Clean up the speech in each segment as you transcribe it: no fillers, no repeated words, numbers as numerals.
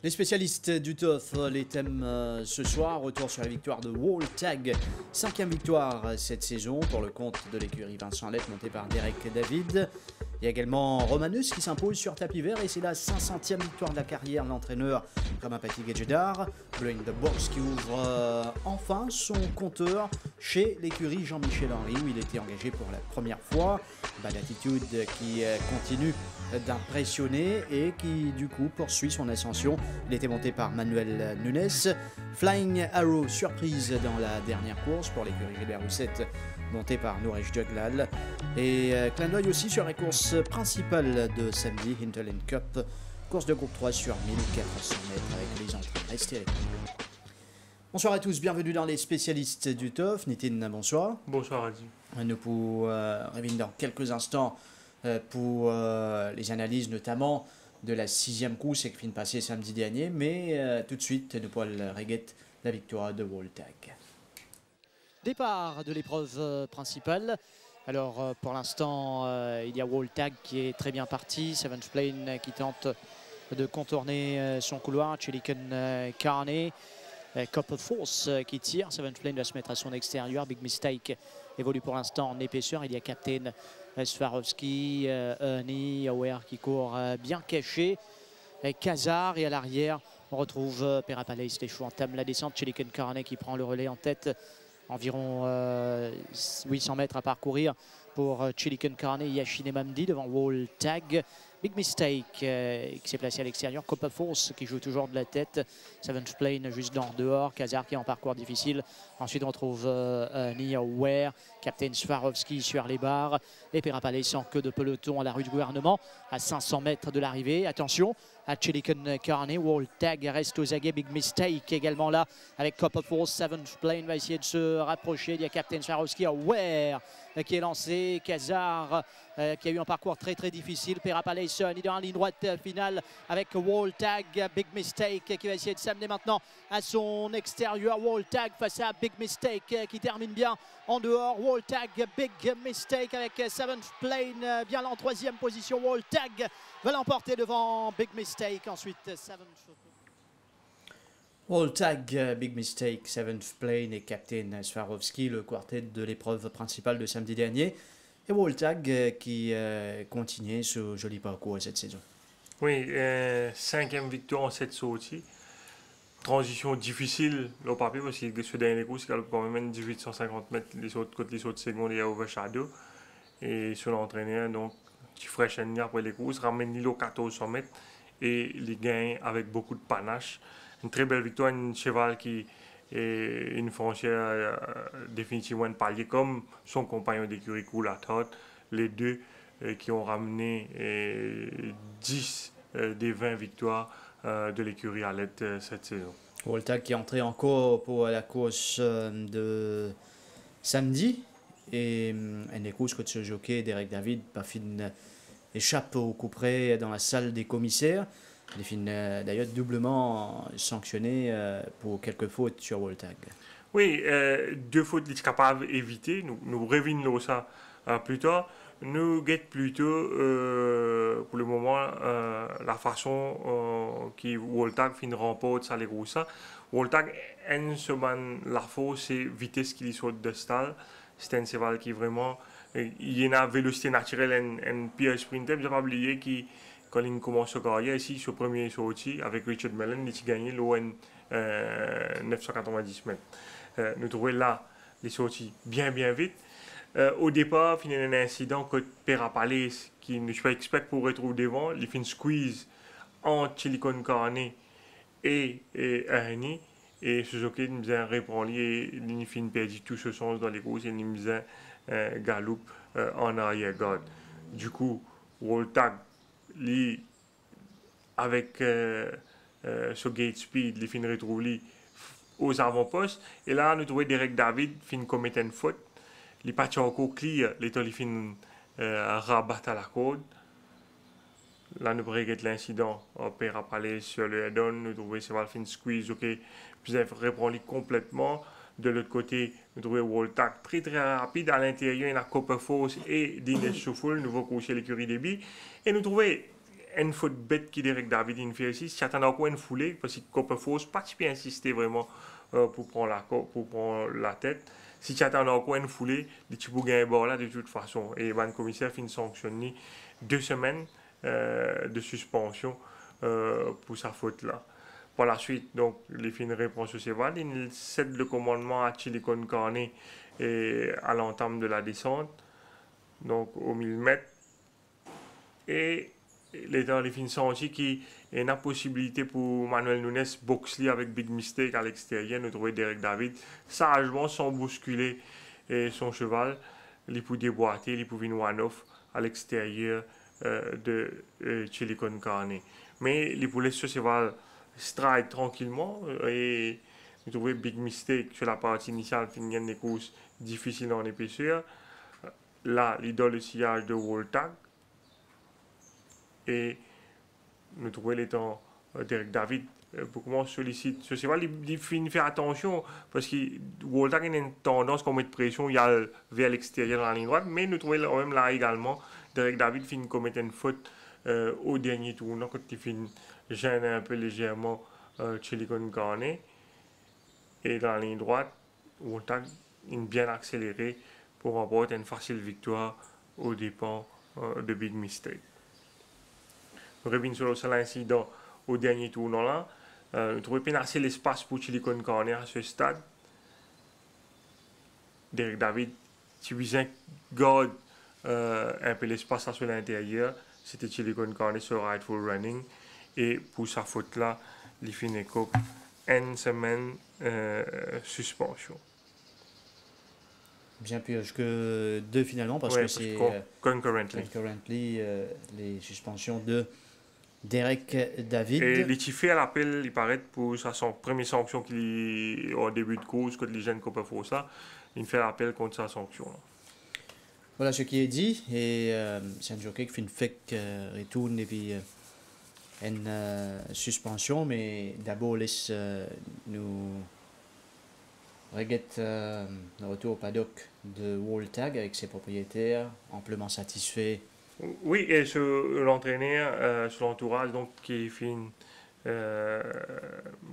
Les spécialistes du TOF, les thèmes ce soir, retour sur la victoire de Wall Tag, 5e victoire cette saison pour le compte de l'écurie Vincent Lett montée par Derek David. Il y a également Romanus qui s'impose sur tapis vert et c'est la 500e victoire de la carrière de l'entraîneur Ramapati Gadjedar. Blowing the Box qui ouvre enfin son compteur chez l'écurie Jean-Michel Henry où il était engagé pour la première fois. Bad Attitude qui continue d'impressionner et qui du coup poursuit son ascension. Il était monté par Manuel Nunes. Flying Arrow, surprise dans la dernière course pour l'écurie Gilbert Roussette, monté par Nourej Juglal. Et clin d'œil aussi sur la course principale de samedi, Hinterland Cup, course de groupe 3 sur 1400 mètres avec les entrées. Restez avec nous. Bonsoir à tous, bienvenue dans les spécialistes du TOF. Nitin, bonsoir. Bonsoir Adi. Nous pour revenir dans quelques instants pour les analyses notamment de la 6e course qui vient de passer samedi dernier, mais tout de suite nous pourrons regarder la victoire de Wall Tag. Départ de l'épreuve principale. Alors pour l'instant il y a Wall Tag qui est très bien parti, Seventh Plane qui tente de contourner son couloir, Chilican Carney, Cup of Force qui tire, Seventh Plane va se mettre à son extérieur, Big Mistake évolue pour l'instant en épaisseur, il y a Captain Swarovski, Ernie, Aware qui court bien caché, Kazar et à l'arrière on retrouve Perapalais, Stéphane entame la descente, Chilican Carney qui prend le relais en tête. Environ 800 mètres à parcourir pour Chilican Carney, Yashine Mamdi devant Wall Tag. Big Mistake qui s'est placé à l'extérieur, Copa Force qui joue toujours de la tête, Seventh Plane juste dans dehors, Kazar qui est en parcours difficile. Ensuite on retrouve Nia Ware, Captain Swarovski sur les barres et Perapalais sans queue de peloton à la rue du gouvernement à 500 mètres de l'arrivée. Attention à Chilican Carney, Wall Tag reste aux aguets, Big Mistake également là avec Copa Force. Seventh Plane va essayer de se rapprocher, il y a Captain Swarovski, Ware qui est lancé, Kazar qui a eu un parcours très difficile, Perapalais est dans la ligne droite finale avec Wall Tag, Big Mistake qui va essayer de s'amener maintenant à son extérieur. Wall Tag face à Big Mistake qui termine bien en dehors. Wall Tag, Big Mistake avec Seventh Plane bien là en 3e position. Wall Tag va l'emporter devant Big Mistake. Ensuite Seventh Wall Tag, Big Mistake, Seventh Plane et Captain Swarovski, le quartet de l'épreuve principale de samedi dernier. Et Wall Tag qui continue ce joli parcours cette saison. Oui, 5e victoire en 7 sorties. Transition difficile au papier parce que ce dernier coup, c'est quand même 1850 mètres les autres côté les autres secondes et overshadow. Et sur l'entraîneur, donc, qui fresh après les courses, ramène l'île aux 1400 mètres et les gagne avec beaucoup de panache. Une très belle victoire, une cheval qui est une foncière définitivement de palier comme son compagnon d'écurie Kula Todd, les deux qui ont ramené 10 des 20 victoires de l'écurie Alette cette saison. Wall Tag qui est entré encore pour la course de samedi et une course que ce jockey Derek David échappe au coup près dans la salle des commissaires. Il est d'ailleurs doublement sanctionné pour quelques fautes sur Wall Tag. Oui, 2 fautes qu'il est capable d'éviter. Nous revenons ça plus tard. Nous guettons plutôt pour le moment la façon qui Wall Tag fin remporte ça les gros ça. Wall Tag en semaine la force c'est vitesse qui saute de stall. C'est un cheval qui vraiment il y a une vélocité naturelle en pire sprinter. Je pas oublier qui quand il commence à carrière ici sur premier sorti avec Richard Mellon, il a gagné l'ON 990 mètres. Nous trouvons là les sorties bien vite. Au départ, il y a un incident que Perapalais qui ne suis pas expect pour retrouver devant, il fait une squeeze entre Silicon Carne et Ernie. Et Suzuki nous a répondu et il fin perdu tout ce sens dans les courses et nous a Gallup en arrière-garde. Du coup, Woltag, avec ce gate speed, il fin retrouvé aux avant-postes. Et là, nous trouvons Derek David fin commettre une faute. Il pas encore clear, il fin rabattre à la corde. Là, nous regardons l'incident. On peut rappeler sur le head-on. Nous trouvons c'est fin squeeze. Ok, puis répondre complètement. De l'autre côté, nous trouvons Woltag très très rapide. À l'intérieur, il y a Copper Force et Dines Souffle, nouveau coucher l'écurie des billes. Et nous trouvons une faute bête qui Derek David in fait ici. J'attends encore une foulée parce que Copper Force pas si bien insisté vraiment pour prendre la tête. Si tu attends encore une foulée, tu peux gagner bord là de toute façon. Et le commissaire finit sanctionné 2 semaines de suspension pour sa faute là. Par la suite, donc, les fins de réponse au Céval, il cède le commandement à Silicon Carne et à l'entame de la descente, donc au 1000 mètres. Et les fins sont aussi qui a une possibilité pour Manuel Nunes boxer avec Big Mistake à l'extérieur. Nous trouvons Derek David sagement sans bousculer son cheval. Il peut déboîter, il peut venir one-off à l'extérieur de Silicon Carne. Mais il peut laisser ce cheval stride tranquillement et nous trouvons Big Mistake sur la partie initiale qui gagne des courses difficiles en épaisseur. Là, il donne le sillage de Woltag et nous trouvons les temps Derek David beaucoup moins sollicite ce cheval. Il finit faire attention parce que Woltag a une tendance qu'on met de pression vers l'extérieur dans la ligne droite, mais nous trouvons même là également Derek David finit commettre une faute au dernier tournant quand il finit gêne un peu légèrement Silicon Carne et dans la ligne droite Woltag est bien accéléré pour remporter une facile victoire aux dépens de Big Mistake. Nous revenons sur l'incident au dernier tournant là. Nous trouvons bien assez l'espace pour Silicon Carne à ce stade. Derek David, si vous garde un peu l'espace sur l'intérieur, c'était Silicon Carne sur Rightful Running. Et pour sa faute là, il finit une semaine suspension. Bien plus que 2 finalement, parce que c'est concurrently les suspensions de Derek David. Et les fait à l'appel, il paraît, pour sa première sanction qu'il au début de course, quand les jeunes ne peuvent faire ça, il fait l'appel contre sa sanction. Là. Voilà ce qui est dit, et c'est un jockey qui fait une fake retourne et puis une suspension, mais d'abord laisse nous regarder le retour au paddock de Woltag avec ses propriétaires, amplement satisfaits. Oui, et l'entraîneur, sur l'entourage, donc qui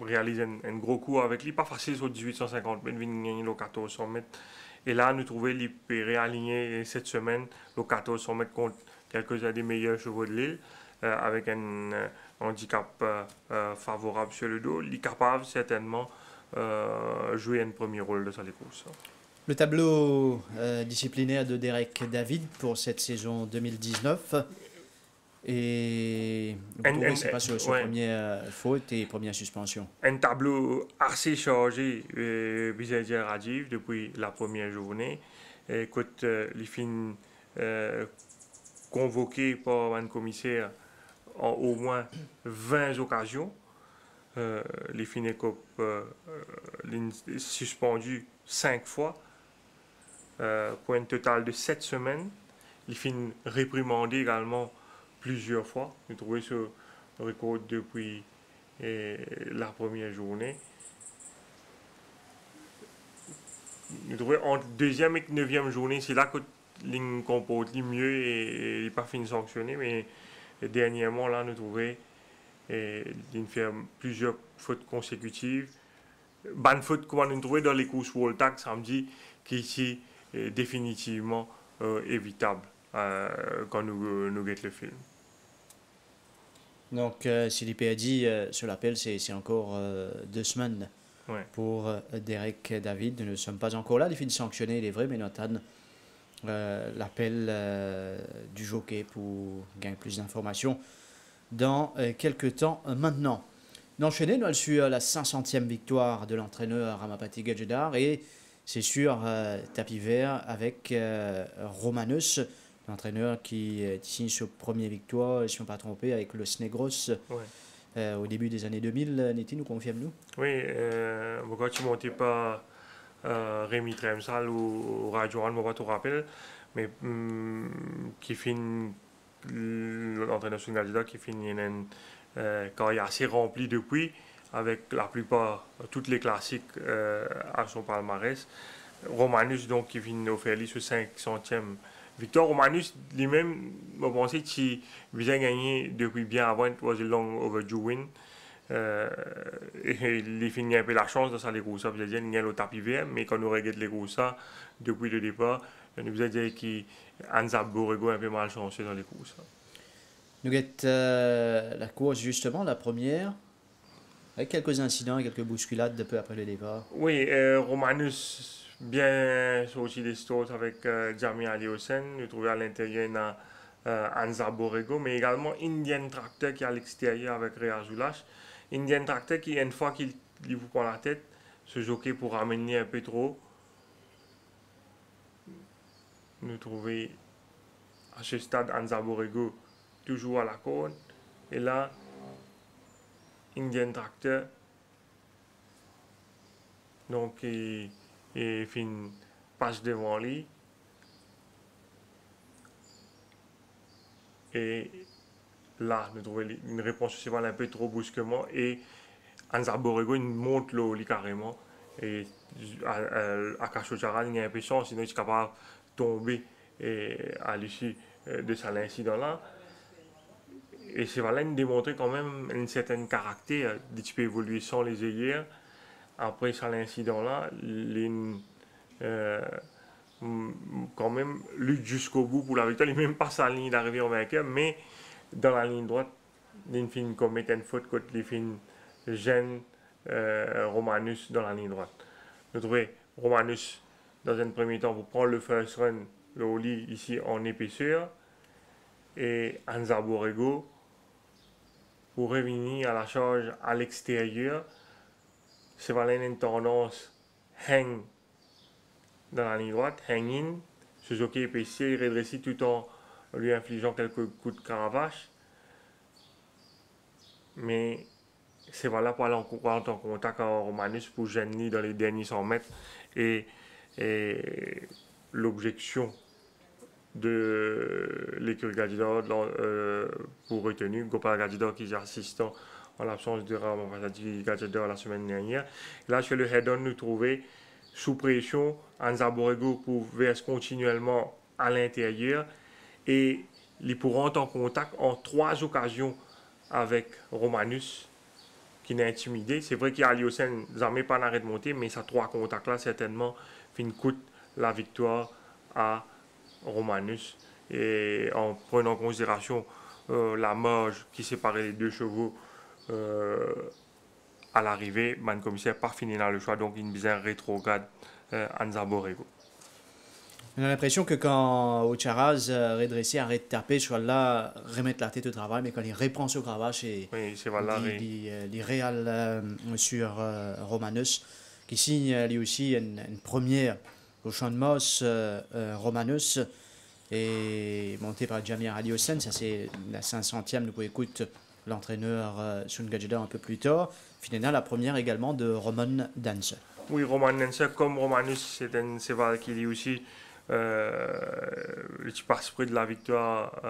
réalise un gros coup avec lui, pas facile sur 1850 mètres, il vient gagner le 1400 mètres. Et là, nous trouvons qu'il peut réaligner cette semaine le 1400 mètres contre quelques-uns des meilleurs chevaux de l'île, avec un handicap favorable sur le dos. Il est capable certainement jouer un premier rôle de sa course. Le tableau disciplinaire de Derek David pour cette saison 2019. Et c'est pas sur première faute et première suspension. Un tableau assez chargé vis-à-vis Rajiv depuis la première journée. Écoute, les fins convoqués par un commissaire en au moins 20 occasions. Les fins suspendues 5 fois. Pour un total de 7 semaines. Les fins réprimandés également plusieurs fois. Nous trouvons ce record depuis la première journée. Nous trouvons entre deuxième et 9e journée, c'est là que ligne comporte le mieux et il n'est pas fini sanctionné. Mais dernièrement, là, nous trouvons qu'il fait plusieurs fautes consécutives. Bonne faute qu'on nous trouvait dans les courses Woltag samedi, qui ici est définitivement évitable quand nous guettons le film. Donc, Philippe a dit sur l'appel, c'est encore 2 semaines pour Derek David. Nous ne sommes pas encore là. Il finit sanctionné, il est vrai, mais nous attendons l'appel du jockey pour gagner plus d'informations dans quelques temps maintenant. D'enchaîner, nous allons sur la 500e victoire de l'entraîneur Ramapati Gadjedar et c'est sur tapis vert avec Romanus, l'entraîneur qui signe sa première victoire, si on ne pas trompé, avec Los Negros au début des années 2000. Niti, nous confirme-nous? Oui, quand tu montais pas Rémi Tremsal ou Radio One, je ne te rappelle, mais qui finit l'entraîneur Sungadida qui finit une carrière assez remplie depuis, avec la plupart, toutes les classiques à son palmarès. Romanus, donc, qui finit au Ferli sur 500e victoire. Romanus, lui-même, je pensais qu'il visait gagner depuis bien avant, it was a long overdue win. Et il finit un peu la chance dans ça, les courses. Vous dire, il y a le tapis vert, mais quand nous regardons les courses, depuis le départ, nous vous dire qu'Anza Borrego est un peu malchanceux dans les courses. Nous avons la course, justement, la première, avec quelques incidents et quelques bousculades de peu après le départ. Oui, Romanus, bien sorti des stores avec Jamie Aliosen, nous trouvons à l'intérieur Anza Borrego, mais également Indian Tractor qui est à l'extérieur avec Réa Zoulache. Indian Tractor qui, une fois qu'il vous prend la tête, se jockey pour ramener un peu trop. Nous trouvons à ce stade Anza Borrego toujours à la côte. Et là, Indian Tractor, donc il fait une passe devant lui. Et là, nous trouvons une réponse aussi un peu trop brusquement. Et Anza Borrego, il monte l'eau carrément. Et à Kachochara, il y a un peu de chance, sinon il est capable de tomber à l'issue de cet incident-là. Et c'est voilà, il démontrait quand même un certain caractère, tu peux évoluer sans les œillères. Après cet incident-là, quand même lutte jusqu'au bout pour la victoire. Il n'est même pas sa ligne d'arrivée en vainqueur, mais dans la ligne droite, il finit commet une faute quand il finit gêne Romanus dans la ligne droite. Nous trouvons Romanus dans un premier temps pour prendre le first run, le holly ici en épaisseur, et Anza Borrego pour revenir à la charge à l'extérieur. C'est vraiment une tendance hang dans la ligne droite, hang in, ce jockey épaisseur, redressé tout en lui infligeant quelques coups de cravache. Mais c'est voilà pour aller en contact avec Romanus pour gêner dans les derniers 100 mètres. Et l'objection de l'écurie Gadjedar pour retenue, Gopal Gadjedar qui est assistant en l'absence de Ramapati Gadjedar la semaine dernière. Là, sur le head-on, nous trouvons sous pression Anza Borrego pour verser continuellement à l'intérieur et ils pourront être en contact en 3 occasions avec Romanus qui n'est intimidé. C'est vrai qu'il y a Aliosen, jamais pas l'arrêt de monter, mais ces 3 contacts-là, certainement, coûte la victoire à Romanus. Et en prenant en considération la marge qui séparait les 2 chevaux à l'arrivée, le commissaire pas fini dans le choix, donc une bizarre rétrograde Anza Borrego. On a l'impression que quand Ocharaz redressé, arrête de taper, soit là, remettre la tête au travail, mais quand il reprend ce cravache et oui, c'est voilà, il réal sur Romanus, qui signe lui aussi une première au champ de Moss, Romanus, et monté par Jamir Aliosen, ça c'est la 500e, nous pouvons écouter l'entraîneur Sun Gadjedar un peu plus tard. Finalement, la première également de Roman Dancer. Oui, Roman Dancer, comme Romanus, c'est un cheval qui est aussi le petit passe-près de la victoire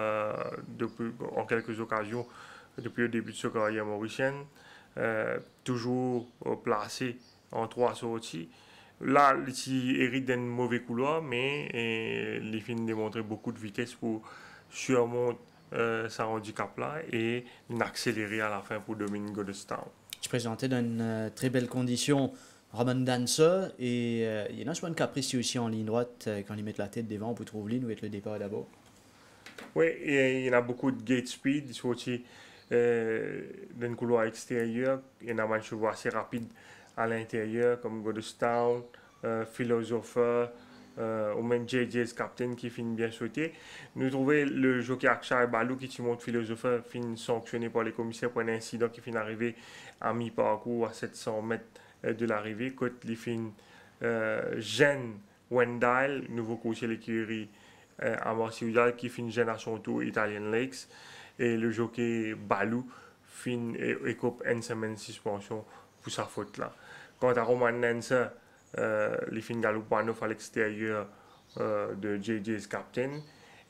en quelques occasions depuis le début de sa carrière mauricienne, toujours placé en 3 sorties. Là, il hérite d'un mauvais couloir, mais il finit de démontrer beaucoup de vitesse pour surmonter ce handicap-là et accélérer à la fin pour dominer Godestown. Je présentais dans une très belle condition Roman Dancer et il y en a souvent une caprice aussi en ligne droite quand ils mettent la tête devant pour trouver l'île où est le départ d'abord. Oui, et il y en a beaucoup de gate speed, ils sont aussi d'un couloir extérieur, il y en a un chevaux assez rapide à l'intérieur comme Godestown, Philosopher ou même JJ's Captain qui finit bien sauté. Nous trouvons le jockey Akshar Balou qui montre philosophe finit sanctionné par les commissaires pour un incident qui finit arrivé à mi-parcours à 700 mètres de l'arrivée. Côte les fin Jeanne Wendell, nouveau coach de l'écurie à Marseille qui finit Jeanne à son tour Italian Lakes. Et le jockey Balou fin écope une semaine de suspension pour sa faute là. Quant à Roman Nancer, les fins galopano à l'extérieur de JJ's Captain.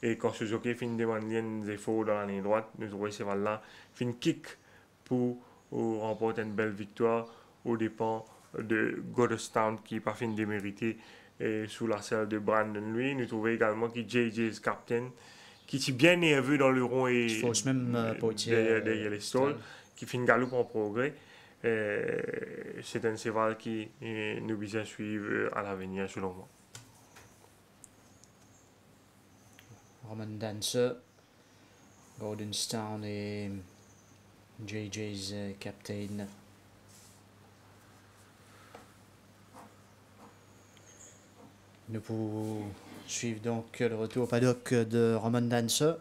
Et quand ce jockey fin demander des efforts dans la ligne droite, nous trouvons ces là fin kick pour remporter une belle victoire aux dépens de Goderstown qui n'a pas fin démérité sous la selle de Brandon Louis. Nous trouvons également que JJ's Captain qui est bien nerveux dans le rond et derrière les stalls, qui fait une galope en progrès. C'est un cheval qui nous vise suivre à l'avenir, selon moi. Roman Dancer, Goderstown et JJ's Captain. Nous pouvons suivre donc le retour au paddock de Roman Dancer,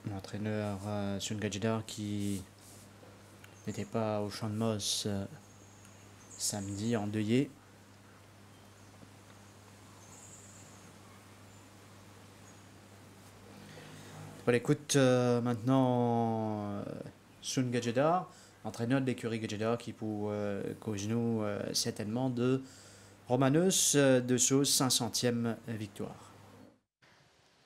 l'entraîneur Sun Gajidar qui n'était pas au Champ de Moss samedi, endeuillé. On écoute maintenant Sun Gajidar, entraîneur de l'écurie Gajidar qui pour cause nous certainement de Romanus de Sauce 500e victoire.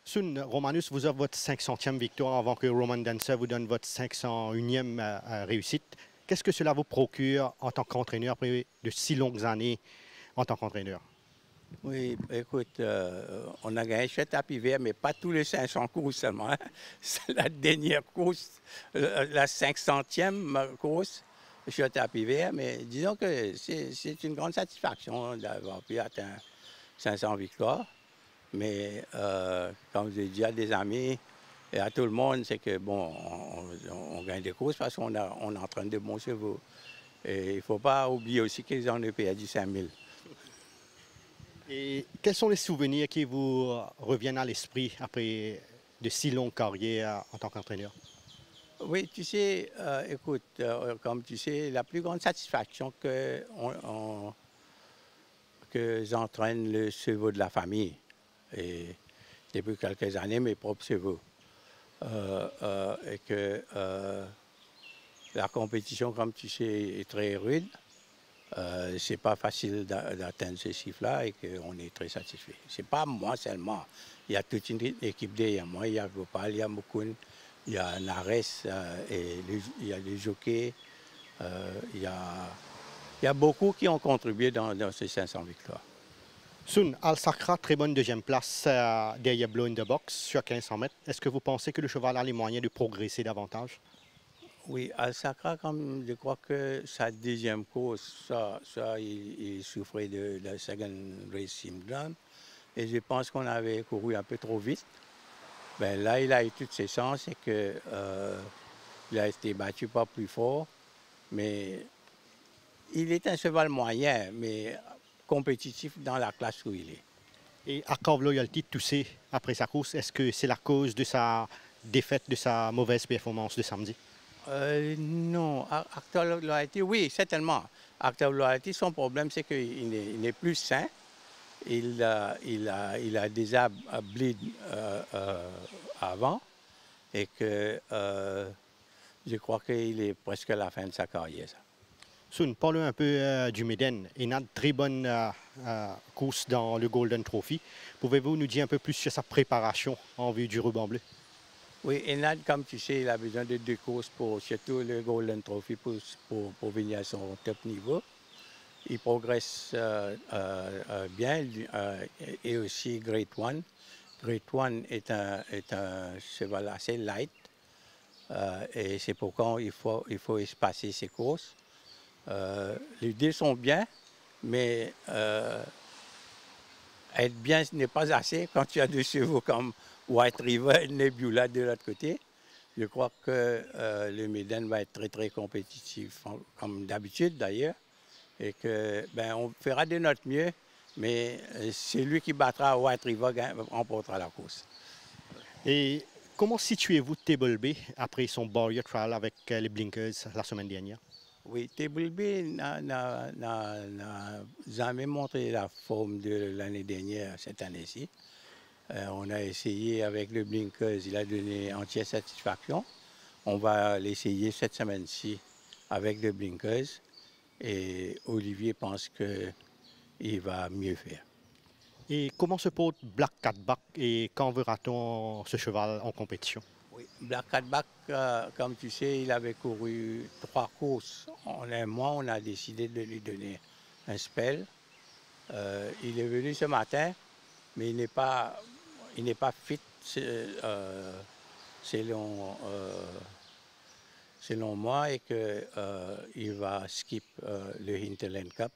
Sun, Romanus, vous avez votre 500e victoire avant que Roman Dancer vous donne votre 501e réussite. Qu'est-ce que cela vous procure en tant qu'entraîneur après de si longues années en tant qu'entraîneur? Oui, écoute, on a gagné chez Tapis Vert, mais pas tous les 500 courses seulement. Hein. C'est la dernière course, la 500e course chez Tapis Vert, mais disons que c'est une grande satisfaction d'avoir pu atteindre 500 victoires. Mais comme je dis à des amis et à tout le monde, c'est que bon, on gagne des courses parce qu'on entraîne de bons chevaux. Et il ne faut pas oublier aussi qu'ils en ont perdu 5000. Et quels sont les souvenirs qui vous reviennent à l'esprit après de si longues carrières en tant qu'entraîneur? Oui, tu sais, écoute, comme tu sais, la plus grande satisfaction que j'entraîne le chevaux de la famille. Et depuis quelques années, mes propres chevaux. Et que la compétition, comme tu sais, est très rude. C'est pas facile d'atteindre ces chiffres-là et qu'on est très satisfait. C'est pas moi seulement. Il y a toute une équipe derrière moi. Il y a Gopal, il y a Mukund, il y a Nares, et il y a les jockeys. Il y a beaucoup qui ont contribué dans ces 500 victoires. Sun, Al Sacra, très bonne deuxième place derrière Blow in the Box sur 1500 mètres. Est-ce que vous pensez que le cheval a les moyens de progresser davantage? Oui, Al Sacra, comme je crois que sa deuxième course, il souffrait de la second race syndrome. Et je pense qu'on avait couru un peu trop vite. Ben là, il a eu toutes ses chances et il a été battu pas plus fort. Mais il est un cheval moyen, mais compétitif dans la classe où il est. Et Active Loyalty toussé après sa course, est-ce que c'est la cause de sa défaite, de sa mauvaise performance de samedi? Non, Active Loyalty, oui, certainement. Active Loyalty, son problème, c'est qu'il n'est plus sain. Il a déjà bleed avant et que je crois qu'il est presque à la fin de sa carrière. Sun, parlons un peu du Méden. Il a une très bonne course dans le Golden Trophy. Pouvez-vous nous dire un peu plus sur sa préparation en vue du ruban bleu? Oui, Enad, comme tu sais, il a besoin de 2 courses pour surtout le Golden Trophy pour venir à son top niveau. Il progresse bien et aussi Great One. Great One est un cheval assez light et c'est pourquoi il faut espacer ses courses. Les deux sont bien, mais être bien ce n'est pas assez quand tu as deux chevaux comme White River et Nebula de l'autre côté. Je crois que le Méden va être très très compétitif, comme d'habitude d'ailleurs, et que on fera de notre mieux Mais c'est lui qui battra White River, remportera la course. Et comment situez-vous Table B après son Barrier Trial avec les Blinkers la semaine dernière? Oui, Table B n'a jamais montré la forme de l'année dernière, cette année-ci. On a essayé avec le Blinkers, il a donné entière satisfaction. On va l'essayer cette semaine-ci avec le Blinkers et Olivier pense qu'il va mieux faire. Et comment se porte Black Catback et quand verra-t-on ce cheval en compétition? Oui, Black Catback, comme tu sais, il avait couru 3 courses. En un mois, on a décidé de lui donner un spell. Il est venu ce matin, mais il n'est pas fit selon moi et qu'il va skip le Hinterland Cup.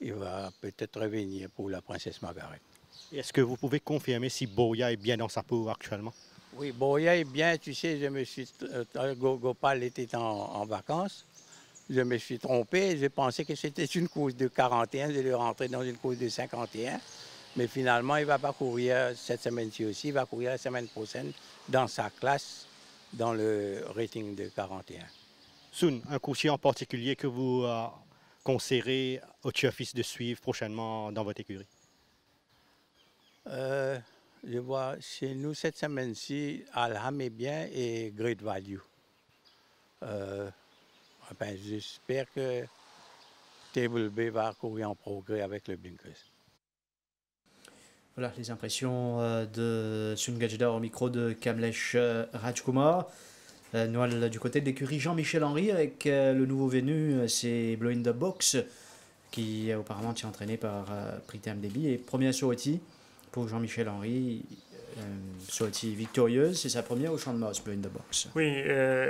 Il va peut-être revenir pour la Princesse Margaret. Est-ce que vous pouvez confirmer si Boya est bien dans sa peau actuellement? Oui, Boya est bien, tu sais, je me suis... Gopal était en vacances. Je me suis trompé, je pensais que c'était une course de 41, je l'ai rentré dans une course de 51. Mais finalement, il ne va pas courir cette semaine-ci aussi, il va courir la semaine prochaine dans sa classe, dans le rating de 41. Sun, un coursier en particulier que vous conseillerez au Chiefs de suivre prochainement dans votre écurie? Je vois chez nous cette semaine-ci, Alham est bien et Great Value. J'espère que Table B va courir en progrès avec le Blinkers. Voilà les impressions de Sun Gajda au micro de Kamlesh Rajkumar. Nous, du côté de l'écurie Jean-Michel Henry, avec le nouveau venu, c'est Blow in the Box, qui auparavant était entraîné par Pritam Debi. Et première sortie pour Jean-Michel Henry, sortie victorieuse, c'est sa première au Champ de Mars, Blow in the Box. Oui,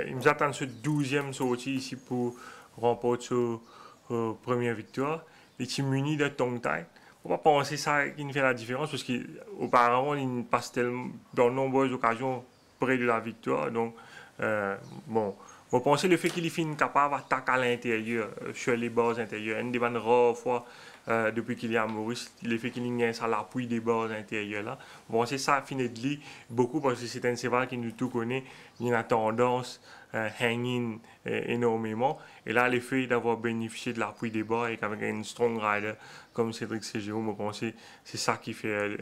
il nous attend ce 12e sortie ici pour remporter sa première victoire. Il est muni de tongue tight. On va penser ça qui fait la différence parce qu'auparavant, il passe tellement dans de nombreuses occasions près de la victoire. Donc, on pensait le fait qu'il est capable d'attaquer à l'intérieur, sur les bases intérieures. Une des rares fois depuis qu'il est à Maurice, le fait qu'il ait à l'appui des bases intérieures là. Bon, c'est ça, finit de lui beaucoup parce que c'est un cheval qui nous tout connaît. Il a tendance hang-in énormément. Et là, le fait d'avoir bénéficié de l'appui des bas et qu'avec un strong rider comme Cédric Ségéo, je pense que c'est ça qui fait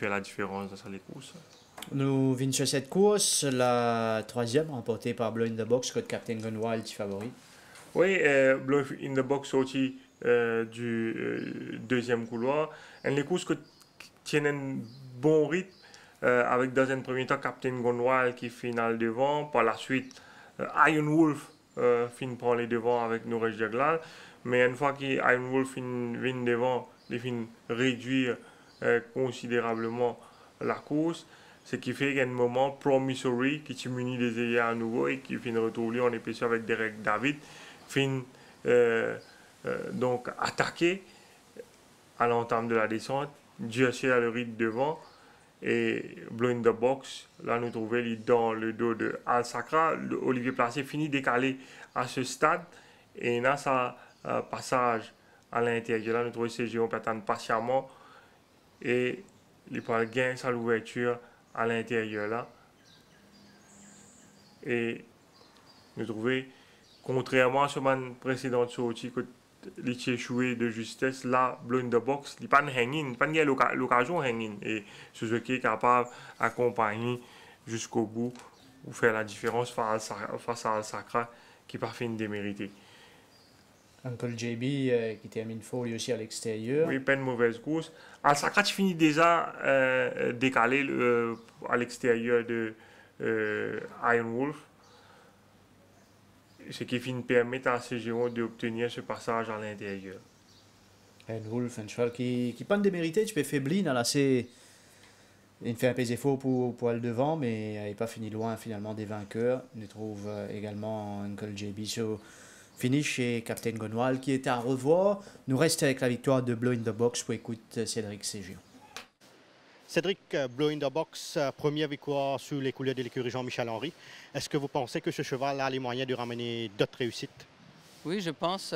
la différence dans les courses. Nous venons sur cette course, la troisième, remportée par Blow in the Box, contre Captain Gunwild, favori. Oui, Blow in the Box sorti du deuxième couloir. Et les courses tiennent un bon rythme, avec dans un premier temps Captain Gunwild qui finale devant. Par la suite, Iron Wolf fin prend les devants avec Nourej Jaglal. Mais une fois que Iron Wolf vient devant, il fin réduire considérablement la course. Ce qui fait qu'à un moment, Promissory, qui est muni des ailiers à nouveau et qui finit retourner en épaisseur avec Derek David, finit donc attaqué à l'entame de la descente. Jersey à le rythme devant et Blow in the Box. Là, nous trouvons dans le dos de Al Sakra. Olivier Placé finit décalé à ce stade et là, ça passage à l'intérieur. Là, nous trouvons ces géants attendre patiemment et il prend gain à l'ouverture à l'intérieur là. Et nous trouvons, contrairement à ce man précédent sortie que il échoué de justesse, là, Blow in the Box, il n'y a pas de hang-in, il n'y a pas l'occasion de hang-in. Et Suzuki est capable d'accompagner jusqu'au bout ou faire la différence face à Al Sakra qui pas fait une démérité. Uncle JB qui termine fort lui aussi à l'extérieur. Oui, pas une mauvaise course. Al Sakra finit déjà décalé à l'extérieur de Iron Wolf. Ce qui permet à ces géants d'obtenir ce passage à l'intérieur. Iron Wolf, un cheval qui pas de démérité, tu peux faiblir dans la C. Il fait un peu d'effort pour aller devant, mais il n'est pas fini loin finalement des vainqueurs. On trouve également Uncle JB sur finish et Captain Gunwald qui est à revoir. Nous restons avec la victoire de Blow in the Box pour écouter Cédric Ségéo. Cédric, Blow in the Box, première victoire sous les couleurs de l'écurie Jean-Michel Henry. Est-ce que vous pensez que ce cheval a les moyens de ramener d'autres réussites? Oui, je pense.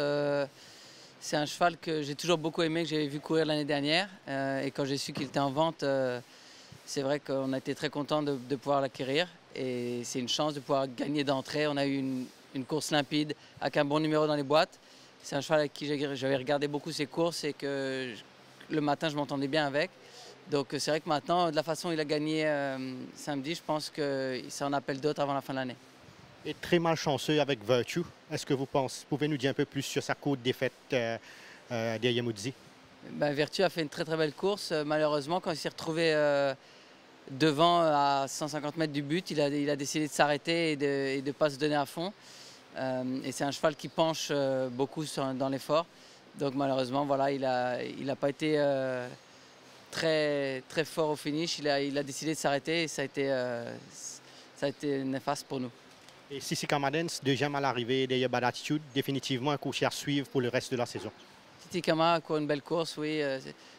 C'est un cheval que j'ai toujours beaucoup aimé, que j'avais vu courir l'année dernière. Et quand j'ai su qu'il était en vente, c'est vrai qu'on a été très content de pouvoir l'acquérir. Et c'est une chance de pouvoir gagner d'entrée. On a eu une course limpide avec un bon numéro dans les boîtes. C'est un cheval avec qui j'avais regardé beaucoup ses courses et que le matin, je m'entendais bien avec. Donc c'est vrai que maintenant, de la façon dont il a gagné samedi, je pense que ça en appelle d'autres avant la fin de l'année. Et très malchanceux avec Virtue. Est-ce que vous pouvez nous dire un peu plus sur sa courte défaite derrière Moodzi? Ben, Virtue a fait une très très belle course. Malheureusement, quand il s'est retrouvé devant à 150 mètres du but, il a décidé de s'arrêter et de ne pas se donner à fond. Et c'est un cheval qui penche beaucoup dans l'effort. Donc malheureusement, voilà, il a pas été très, très fort au finish. Il a décidé de s'arrêter et ça a été néfaste pour nous. Et Sissi Kamadens, deuxième à l'arrivée derrière Bad Attitude, définitivement un coursier à suivre pour le reste de la saison. Sissi Kama a couru une belle course, oui.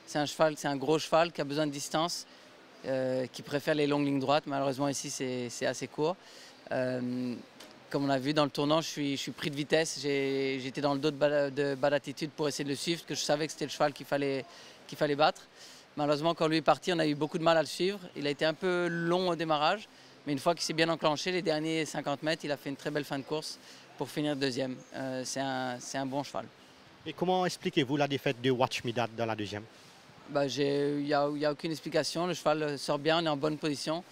C'est un gros cheval qui a besoin de distance, qui préfère les longues lignes droites. Malheureusement ici c'est assez court. Comme on a vu dans le tournant, je suis pris de vitesse. J'étais dans le dos de Bad Attitude pour essayer de le suivre, parce que je savais que c'était le cheval qu'il fallait battre. Malheureusement, quand lui est parti, on a eu beaucoup de mal à le suivre. Il a été un peu long au démarrage, mais une fois qu'il s'est bien enclenché, les derniers 50 mètres, il a fait une très belle fin de course pour finir deuxième. C'est un bon cheval. Et comment expliquez-vous la défaite de Watch Me Dad dans la deuxième? Il n'y a aucune explication. Le cheval sort bien, on est en bonne position.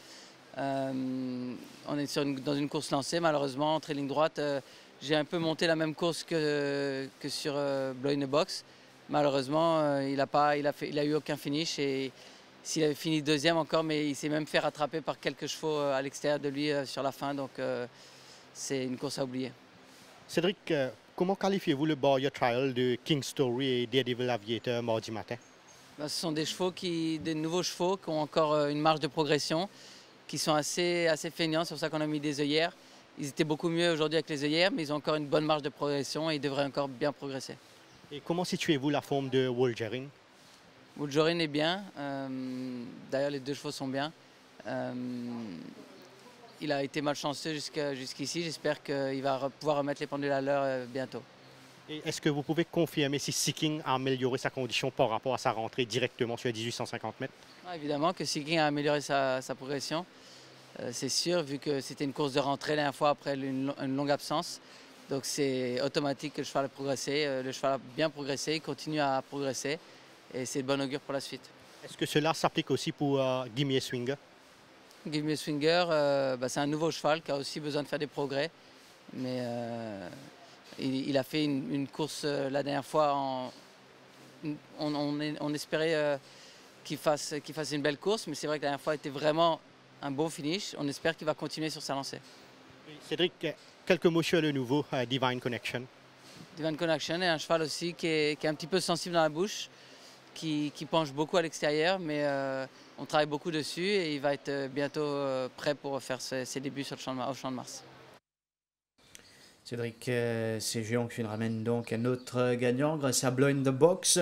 On est dans une course lancée, malheureusement, entre les lignes droites. J'ai un peu monté la même course que sur Blow in the Box. Malheureusement, il a eu aucun finish. Et s'il avait fini deuxième encore, mais il s'est même fait rattraper par quelques chevaux à l'extérieur de lui sur la fin. Donc c'est une course à oublier. Cédric, comment qualifiez-vous le Barrier Trial de King Story et Daredevil Aviator mardi matin? Ce sont des nouveaux chevaux qui ont encore une marge de progression, qui sont assez feignants. C'est pour ça qu'on a mis des œillères. Ils étaient beaucoup mieux aujourd'hui avec les œillères, mais ils ont encore une bonne marge de progression et ils devraient encore bien progresser. Et comment situez-vous la forme de Wolgerin? Wolgerin est bien. D'ailleurs, les deux chevaux sont bien. Il a été malchanceux jusqu'ici. J'espère qu'il va pouvoir remettre les pendules à l'heure bientôt. Et est-ce que vous pouvez confirmer si Seeking a amélioré sa condition par rapport à sa rentrée directement sur les 1850 mètres? Évidemment que Seeking a amélioré sa progression. C'est sûr, vu que c'était une course de rentrée la dernière fois après une longue absence. Donc c'est automatique que le cheval a progressé. Le cheval a bien progressé, il continue à progresser. Et c'est de bon augure pour la suite. Est-ce que cela s'applique aussi pour Gimme a Swinger? Gimme a Swinger, c'est un nouveau cheval qui a aussi besoin de faire des progrès. Mais il a fait une course la dernière fois. On espérait qu'il fasse une belle course, mais c'est vrai que la dernière fois était vraiment un bon finish. On espère qu'il va continuer sur sa lancée. Cédric, quelques mots sur le nouveau Divine Connection. Divine Connection est un cheval aussi qui est un petit peu sensible dans la bouche, qui penche beaucoup à l'extérieur, mais on travaille beaucoup dessus et il va être bientôt prêt pour faire ses débuts au Champ de Mars. Cédric Ségion qui nous ramène donc un autre gagnant grâce à Blow in the Box.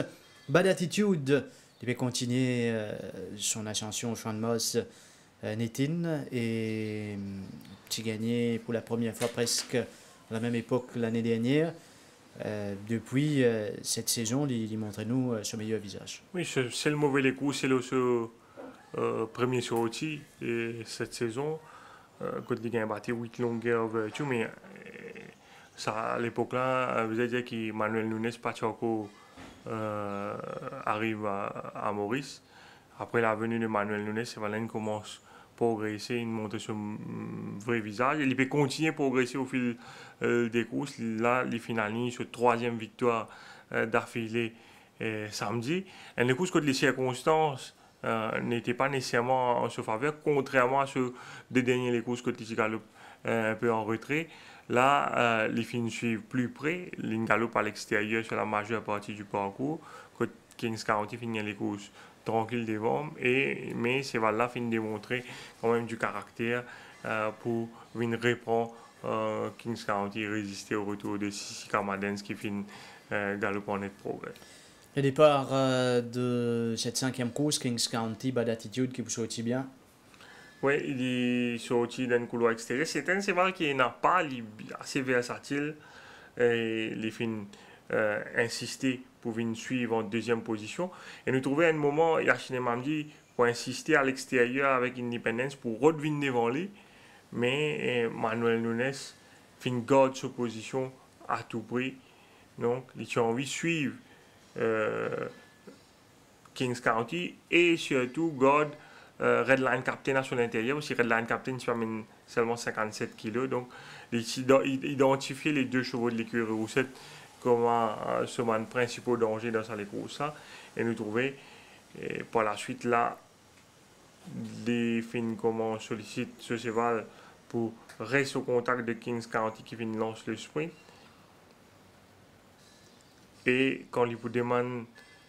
Bad Attitude, il va continuer son ascension au Champ de Mars Nétine et petit gagné pour la première fois presque à la même époque l'année dernière. Depuis cette saison, il montre nous son meilleur visage. Oui, c'est le mauvais coup, c'est le premier sorti et cette saison, quand il a battu 8 longueurs Virtue, mais ça, à l'époque-là, vous avez dit qu'Emmanuel Nunes Pacheco arrive à Maurice. Après la venue de Manuel Nunes, Valène commence à progresser, il montre son vrai visage. Il peut continuer à progresser au fil des courses. Là, il finalise sur troisième victoire d'affilée samedi. Et les courses contre les circonstances n'étaient pas nécessairement en sa faveur, contrairement à ceux des derniers courses contre les galopes un peu en retrait. Là, les filles suivent plus près, les galopent à l'extérieur sur la majeure partie du parcours. Quand Kings County finit les courses tranquille devant, mais ces là finit de démontrer quand même du caractère pour venir reprendre Kings County et résister au retour de Sissi Kamadens qui finit galopant en net progrès. Le départ de cette cinquième course, Kings County, Bad Attitude, qui vous sortit bien. Oui, il est sorti d'un couloir extérieur. C'est un cheval qui n'a pas assez versatile. Et les fins insister pour venir suivre en deuxième position. Et nous trouvons un moment, Yachine Mamdi, pour insister à l'extérieur avec Independence pour revenir devant lui. Mais Manuel Nunes fin garde sa position à tout prix. Donc, il a envie de suivre Kings County et surtout garde Redline Captain à son intérieur. Aussi, Redline Captain seulement 57 kg. Donc, il identifier les deux chevaux de l'écurie Roussette comme ce man principal danger dans sa course. Et nous trouver par la suite là, les fins comment sollicite ce cheval pour rester au contact de Kings County qui vient lancer le sprint. Et quand il vous demande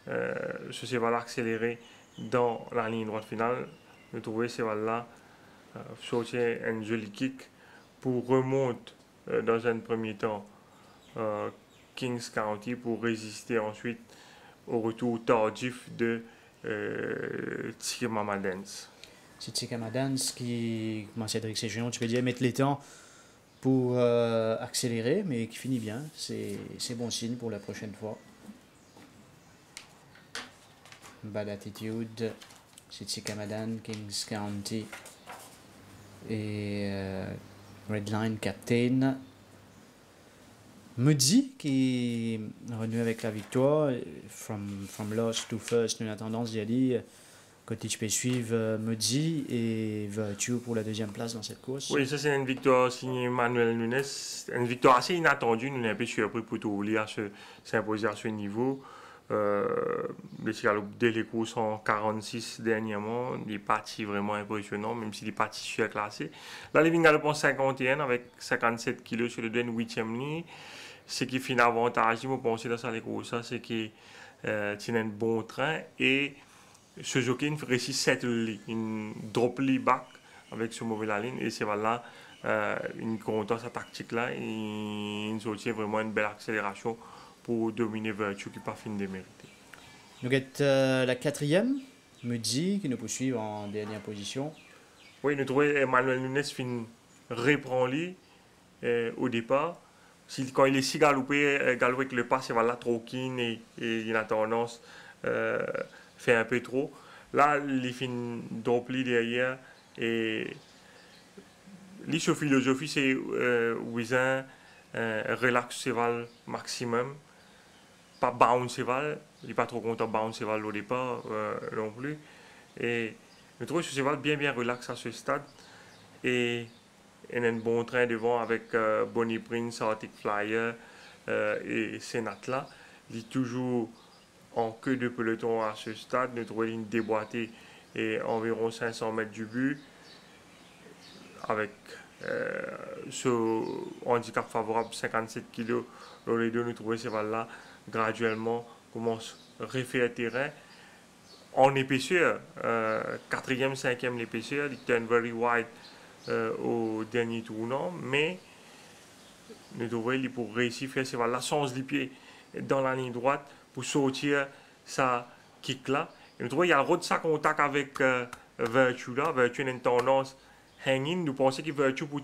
ce cheval accéléré dans la ligne droite finale, nous trouvons ce cheval-là sortir un joli kick pour remonter dans un premier temps Kings County pour résister ensuite au retour tardif de Tsikama Dance. C'est Tsikama Dance qui, comment Cédric Séjean, tu peux dire, mettre les temps pour accélérer, mais qui finit bien. C'est bon signe pour la prochaine fois. Bad Attitude, c'est Tsikama Dance, Kings County et Redline Captain. Mudzi qui est revenu avec la victoire. From lost to first, nous avons tendance d'y aller. Côté tu peux suivre Mudzi et Virtue pour la deuxième place dans cette course. Oui, ça c'est une victoire signée Manuel Nunes. Une victoire assez inattendue. Nous sommes un peu surpris pour tout lire s'imposer à ce niveau. Dès les courses en 46 dernièrement, il est parti vraiment impressionnant, même s'il est parti surclassé. Là, il vient en 51 avec 57 kg sur le 8e ligne. Ce qui fait un avantage, je pense, dans sa course, c'est qu'il tient un bon train et ce jockey il réussit 7 lignes, il drop les back avec ce mauvais la ligne et c'est voilà une content sa tactique là et il sortit vraiment une belle accélération pour dominer Virtue qui n'a pas fini de mériter. Nous avons la quatrième, Mudzi qui nous poursuit en dernière position. Oui, nous trouvons Emmanuel Nunes reprend lui au départ. Quand il est si galopé avec le pas, c'est voilà trop keen et il a tendance fait un peu trop. Là, il fait dompli derrière et sa philosophie c'est Ouisin relax cheval maximum, pas bounce cheval, il n'est pas trop content bounce cheval au départ non plus. Et je trouve ce cheval bien relax à ce stade et il a un bon train devant avec Bonnie Prince, Arctic Flyer et Senatla. Il est toujours en queue de peloton à ce stade. Nous trouvons une déboîtée et environ 500 mètres du but avec ce handicap favorable 57 kg. Les deux, nous trouvons ces balles-là graduellement commencent à refaire terrain en épaisseur. 4e, 5e l'épaisseur. Il turn very wide au dernier tournant, mais nous trouvons pour réussir à faire ces balles-là sans les pieds dans la ligne droite pour sortir sa kick là. Et nous trouvons qu'il y a le sa contact avec Virtue là. Virtue a une tendance hanging. Nous pensons que Virtue pour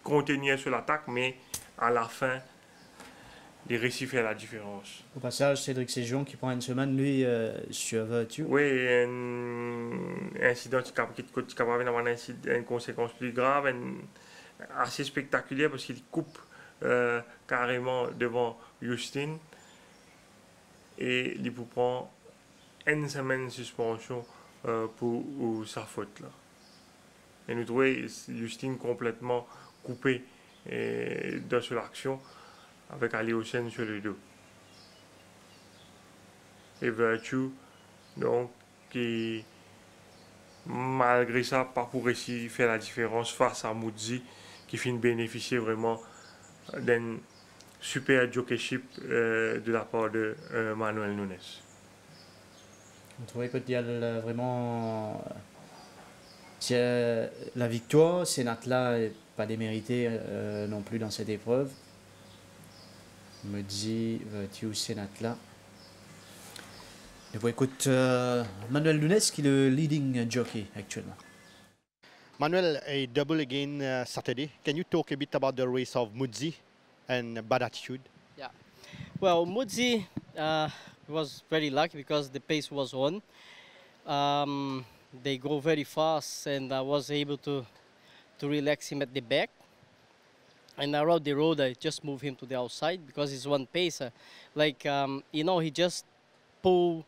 contenir sur l'attaque, mais à la fin, il réussit à faire la différence. Au passage, Cédric Séjean qui prend une semaine, lui, sur Virtue. Oui, un incident qui peut avoir une conséquence plus grave, assez spectaculaire parce qu'il coupe carrément devant Justin et il peut prendre une semaine de suspension pour sa faute là. Et nous trouvons Justin complètement coupé dans l'action avec Aléocène sur le dos. Et Virtue, donc, qui malgré ça, pas pour réussir à faire la différence face à Mudzi, qui finit bénéficier vraiment d'un super jockeyship de la part de Manuel Nunes. Vous trouvez qu'il y a vraiment la victoire, Senatla n'est pas démérité non plus dans cette épreuve. Mudzi, Virtue, Senatla. Et vous écoutez Manuel Nunes qui est le leading jockey actuellement. Manuel, a double again Saturday. Can you talk a bit about the race of Mudzi and Bad Attitude? Yeah. Well, Mudzi was very lucky because the pace was on. They go very fast, and I was able to relax him at the back. And around the road, I just move him to the outside because he's one pacer. Like, he just pull.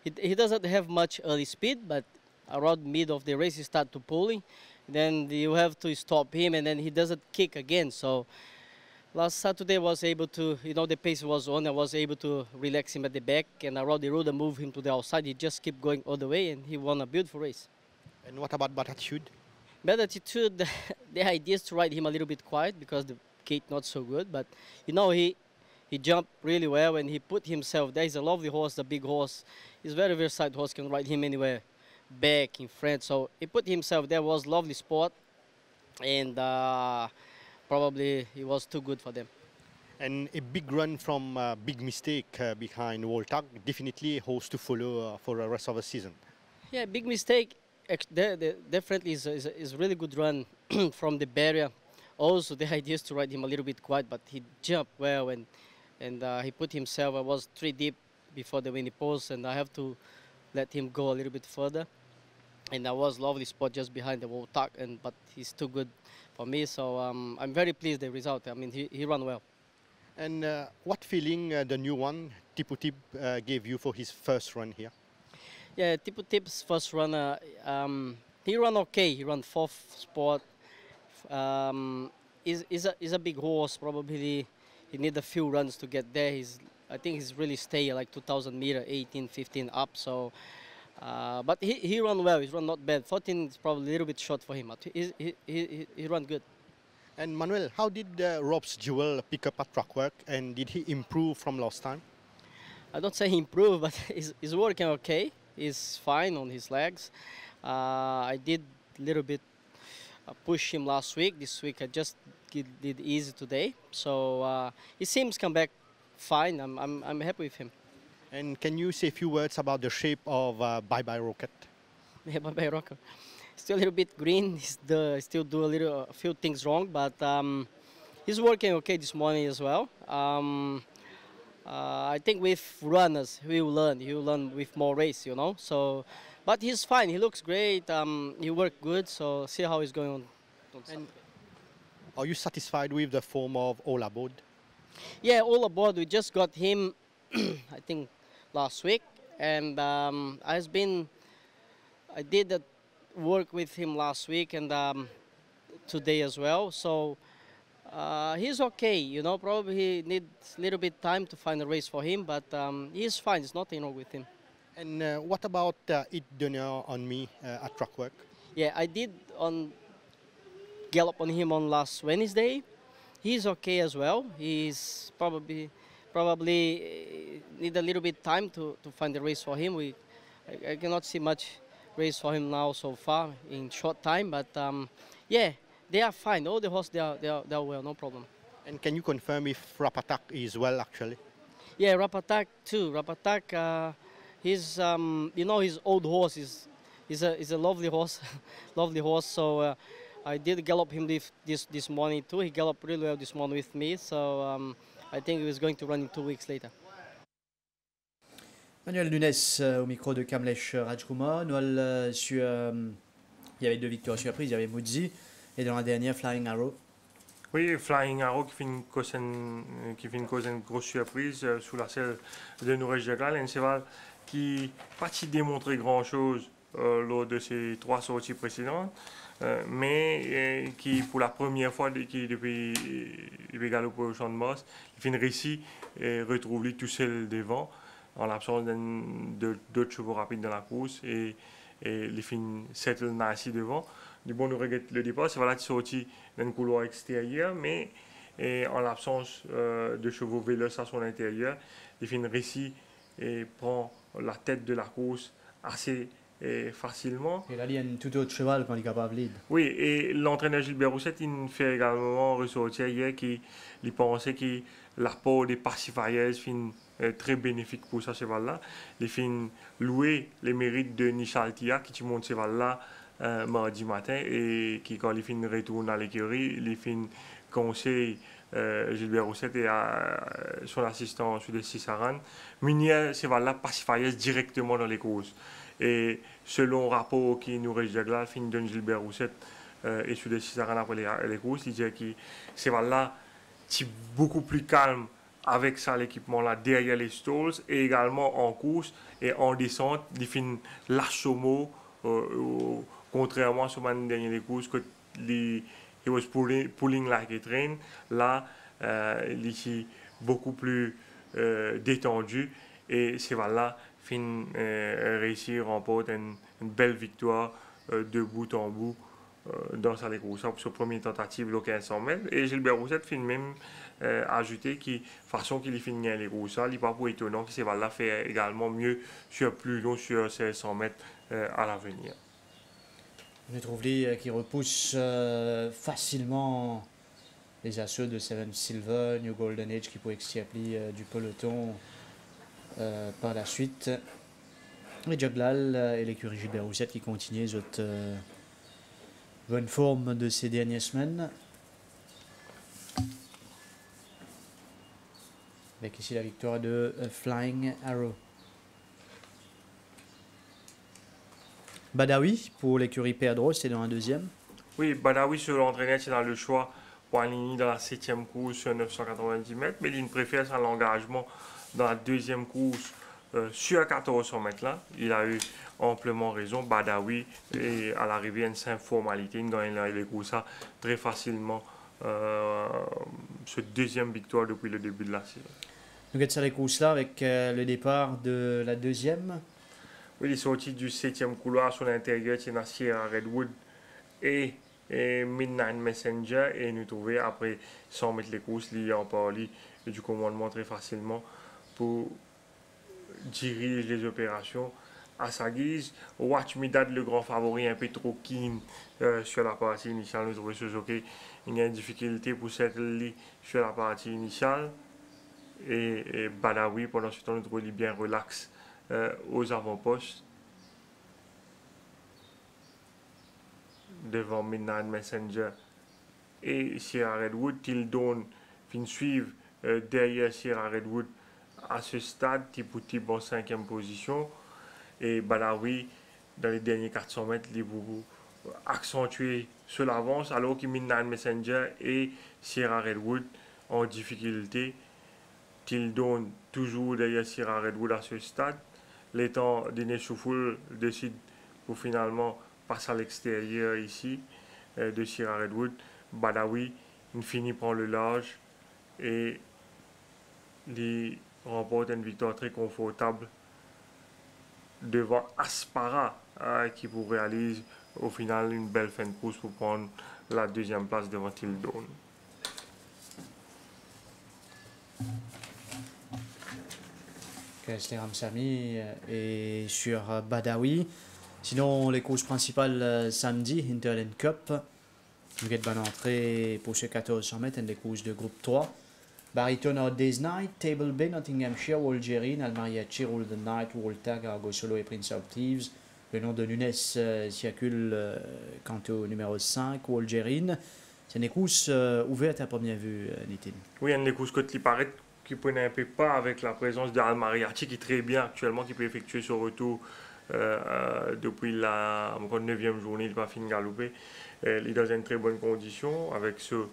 He doesn't have much early speed, but around mid of the race, he start to pulling. Then you have to stop him, and then he doesn't kick again. So last Saturday, I was able to, the pace was on. I was able to relax him at the back, and around the road, I move him to the outside. He just kept going all the way, and he won a beautiful race. And what about bad attitude? Bad attitude, the idea is to ride him a little bit quiet because the gate not so good. But he jumped really well and he put himself there. He's a lovely horse, a big horse. He's a very versatile horse, can ride him anywhere, back, in front. So he put himself there, was lovely spot, and probably he was too good for them. And a big run from a big mistake behind Woltag, definitely a horse to follow for the rest of the season. Yeah, big mistake. Definitely is a really good run from the barrier. Also, the idea is to ride him a little bit quiet, but he jumped well and he put himself. I was 3 deep before the winning post, and I have to let him go a little bit further. And that was lovely spot just behind the Woltag, but he's too good for me. So I'm very pleased with the result. I mean, he ran well. And what feeling the new one, Tipu Tip, gave you for his first run here? Yeah, Tipu Tip's first runner, he ran okay. He ran 4th spot. He's a big horse. Probably he need a few runs to get there. I think he's really stay like 2,000 meter, 18, 15 up. So, but he ran well. He ran not bad. 14 is probably a little bit short for him. But he ran good. And Manuel, how did Rob's Jewel pick up at track work, and did he improve from last time? I don't say he improved, but he's working okay. He's fine on his legs. I did a little bit push him last week. This week I just did easy today. So he seems come back fine. I'm happy with him. And can you say a few words about the shape of Bye Bye Rocket? Yeah, Bye Bye Rocket. Still a little bit green. Still do a few things wrong, but he's working okay this morning as well. I think with runners, he will learn with more race, So, but he's fine. He looks great. He worked good. So see how he's going on. And are you satisfied with the form of All Aboard? Yeah, All Aboard. We just got him, I think, last week, and I did that work with him last week and today as well. So. He's okay, probably he needs a little bit time to find a race for him, but he's fine, there's nothing wrong with him. And what about It Donner on Me at track work? Yeah, I did gallop on him on last Wednesday. He's okay as well. He's probably need a little bit time to find a race for him. I cannot see much race for him now so far in short time, but yeah. They are fine. All the horses, they are well, no problem. And can you confirm if Rapatak is well, actually? Yeah, Rapatak too. Rapatak, he's his old horse is a lovely horse, lovely horse. So I did gallop him this morning too. He galloped really well this morning with me. So I think he was going to run in 2 weeks later. Manuel Nunes au micro de Kamlesh Rajkumar. Noël, il y avait 2 victoires surprises. Il y avait Mudzi. Et dans la dernière, Flying Arrow. Oui, Flying Arrow qui fait une grosse surprise sous la selle de Nourej Jagal, un cheval qui n'a pas démontré grand-chose lors de ses 3 sorties précédentes, mais qui, pour la première fois depuis galoper au Champ de Mars, il fait une réussite et retrouve lui tout seul devant, en l'absence d'autres chevaux rapides dans la course, et il fait une settle nice devant. Du bon, nous regrette le départ. C'est voilà qui est sorti d'un couloir extérieur, mais en l'absence de chevaux véloces à son intérieur, il fait une réussite et prend la tête de la course assez facilement. Et là, il y a un tout autre cheval quand il est capable de lead. Oui, et l'entraîneur Gilbert Roussette, il fait également ressortir hier qu'il pensait que l'apport des pacifiers est très bénéfique pour ce cheval-là. Il fait louer les mérites de Nisha Altia, qui monte ce cheval-là mardi matin et qui, quand il fin retourne à l'écurie, il fin conseil Gilbert Roussette et son assistant sur des Saran, munir ces valeurs pacifiées directement dans les courses. Et selon le rapport qui nous rédige là, fin de Gilbert Roussette et sur des Saran après les courses, il dit que ces valeurs sont beaucoup plus calmes avec ça l'équipement là derrière les stalls et également en course et en descente, il fin lâche au mot, contrairement à ce dernier des courses que he was pulling like a train. Là, il est beaucoup plus détendu et c'est là fin réussir remporte une belle victoire de bout en bout dans sa course pour sa première tentative de 1500 mètres. Et Gilbert Roussette fin même ajouté que façon qu'il finit les courses, il n'est pas pour étonnant que c'est là fait également mieux sur plus long sur 500 mètres à l'avenir. Je trouve qui repousse facilement les assauts de Seven Silver, New Golden Age qui pourrait s'appeler du peloton par la suite. Et Joglal et l'écurie Gilbert Roussette qui continuent cette bonne forme de ces dernières semaines. Avec ici la victoire de Flying Arrow. Badawi pour l'écurie Pedro, c'est dans un deuxième. Oui, Badawi sur l'entraîneur, c'est dans le choix pour aligner dans la 7e course sur 990 mètres, mais il préfère son engagement dans la 2e course sur 1400 mètres là. Il a eu amplement raison. Badawi et à l'arrivée une simple formalité, il gagne les courses très facilement. Ce deuxième victoire depuis le début de la saison. Nous avons les courses là avec le départ de la deuxième. Oui, il est sorti du 7e couloir sur l'intérieur, c'est dans Sierra Redwood et Midnight Messenger. Et nous trouvons après 100 mètres les courses, il en parlé du commandement très facilement pour diriger les opérations à sa guise. Watch Me Dad, le grand favori, un peu trop keen sur la partie initiale. Nous trouvons ce jockey, il y a une difficulté pour cette ligne sur la partie initiale. Et Badawi, pendant ce temps, nous trouvons bien relax aux avant-postes devant Midnight Messenger et Sierra Redwood. Tildon fin suivre derrière Sierra Redwood à ce stade, type en 5e position. Et Badawi, dans les derniers 400 mètres, il est beaucoup accentué sur l'avance, alors que Midnight Messenger et Sierra Redwood en difficulté. Tildon toujours derrière Sierra Redwood à ce stade. L'étant Dinesh Soufoul décide pour finalement passer à l'extérieur ici de Sierra Redwood. Badawi, il finit par le large et il remporte une victoire très confortable devant Aspara qui vous réalise au final une belle fin de course pour prendre la 2e place devant Tildon. Kessler Ramsamy et sur Badawi. Sinon, les courses principales samedi, Hinterland Cup. Nous avons une entrée pour ce 1400 mètres, des courses de groupe 3. Barryton Hard Day's Night, Table Bay, Nottinghamshire, Walgerine, Almariachi, Rule the Night, Woltag, Argo Solo et Prince of Thieves. Le nom de Nunes circule quant au numéro 5, Walgerine. C'est une course ouverte à première vue, Nitin. Oui, une des courses qui paraît qui prenait un peu pas avec la présence d'Almariachi qui est très bien actuellement, qui peut effectuer son retour depuis la 9e journée, il n'a pas fini de galoper. Il est dans une très bonne condition, avec ce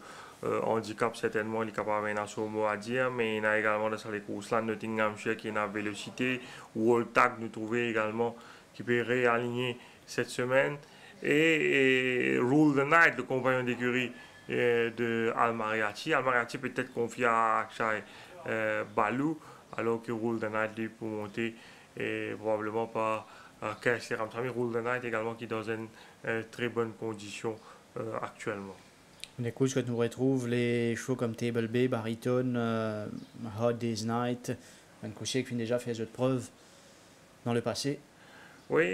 handicap certainement, il est capable d'avoir un assaut mot à dire, mais il y a également dans les courses là, Nottinghamshire qui est en vélocité, Woltag nous trouvons également qui peut réaligner cette semaine, et Rule the Night, le compagnon d'écurie de Almariachi. Almariachi peut être confié à Akshay Balou, alors que Rule the Night lui pour monter et probablement pas Kessler Ramsamy. Rule the Night également qui est dans une très bonne condition actuellement. Les courses que nous retrouvons, les chevaux comme Table Bay, Barryton, Hot Day's Night, un coursier qui a déjà fait cette preuve dans le passé. Oui,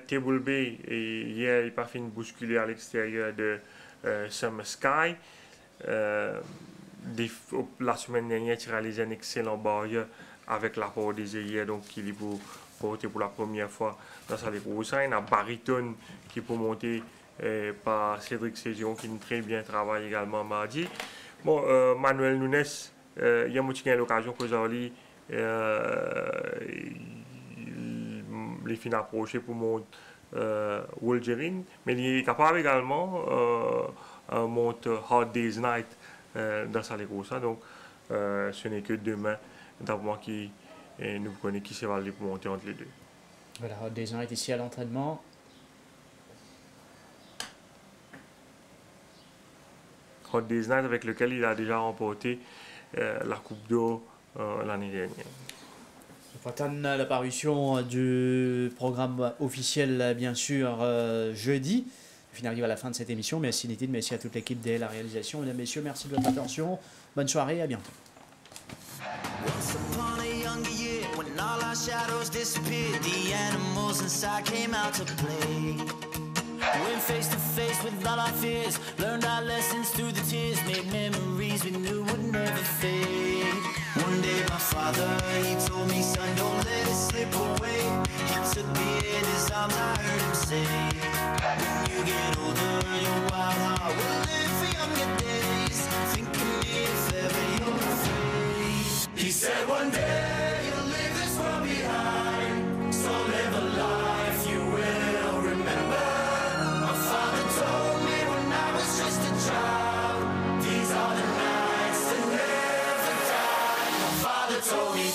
Table Bay, hier il n'a pas fini de bousculer à l'extérieur de Summer Sky. La semaine dernière, il a réalisé un excellent barrière avec l'apport des hier, donc il est pour porté pour la première fois dans sa course. Il y a Bariton qui peut monter par Cédric Ségion qui très bien travaille également mardi. Bon, Manuel Nunes, il y a eu l'occasion que j'ai les fins approchées pour monter Wolgerine, mais il est capable également monter Hard Day's Night dans sa course. Donc, ce n'est que demain, d'abord qui nous connaît qui s'est valé pour monter entre les deux. Voilà, Hard Day's Night ici à l'entraînement. Hard Day's Night avec lequel il a déjà remporté la Coupe d'Eau l'année dernière. On attend la parution du programme officiel, bien sûr, jeudi. On arrive à la fin de cette émission. Merci Nitid, merci à toute l'équipe de la réalisation. Mesdames, messieurs, merci de votre attention. Bonne soirée, à bientôt. Once upon a younger year, when all our shadows disappeared, the animals inside came out to play. Went face to face with all our fears, learned our lessons through the tears, made memories we knew would never fade. One day my father, he told me, son, don't let it slip away. He took me in his arms, I heard him say, when you get older, your wild heart will live for younger days. Think of me if ever you're afraid. He said one day you'll leave this world behind, so live a life you will remember. My father told me when I was just a child, these are the nights that never die. My father told me.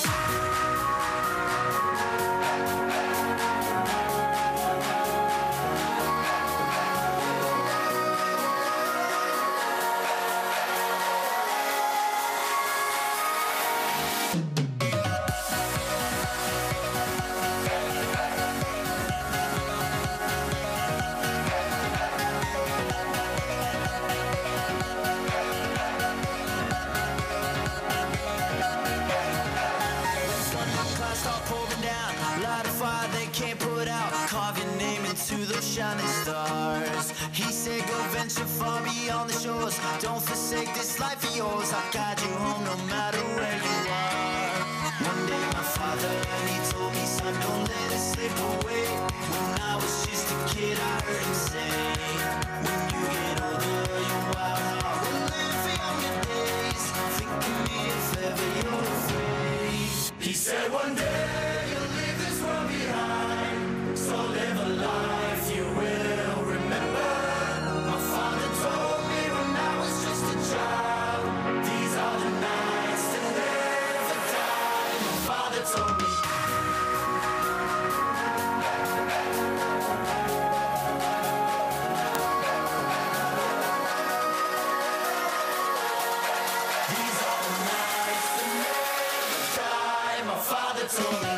Shining stars. He said go venture far beyond the shores. Don't forsake this life of yours. I'll guide you home no matter where you are. One day my father, he told me, son, don't let it slip away. When I was just a kid, I heard him say, when you get older, your wild heart will live for younger days. Think of me if ever you're afraid. He said one day you'll leave this world behind, so live a life you will remember. My father told me when I was just a child, these are the nights that never die. My father told me. These are the nights that never die. My father told me.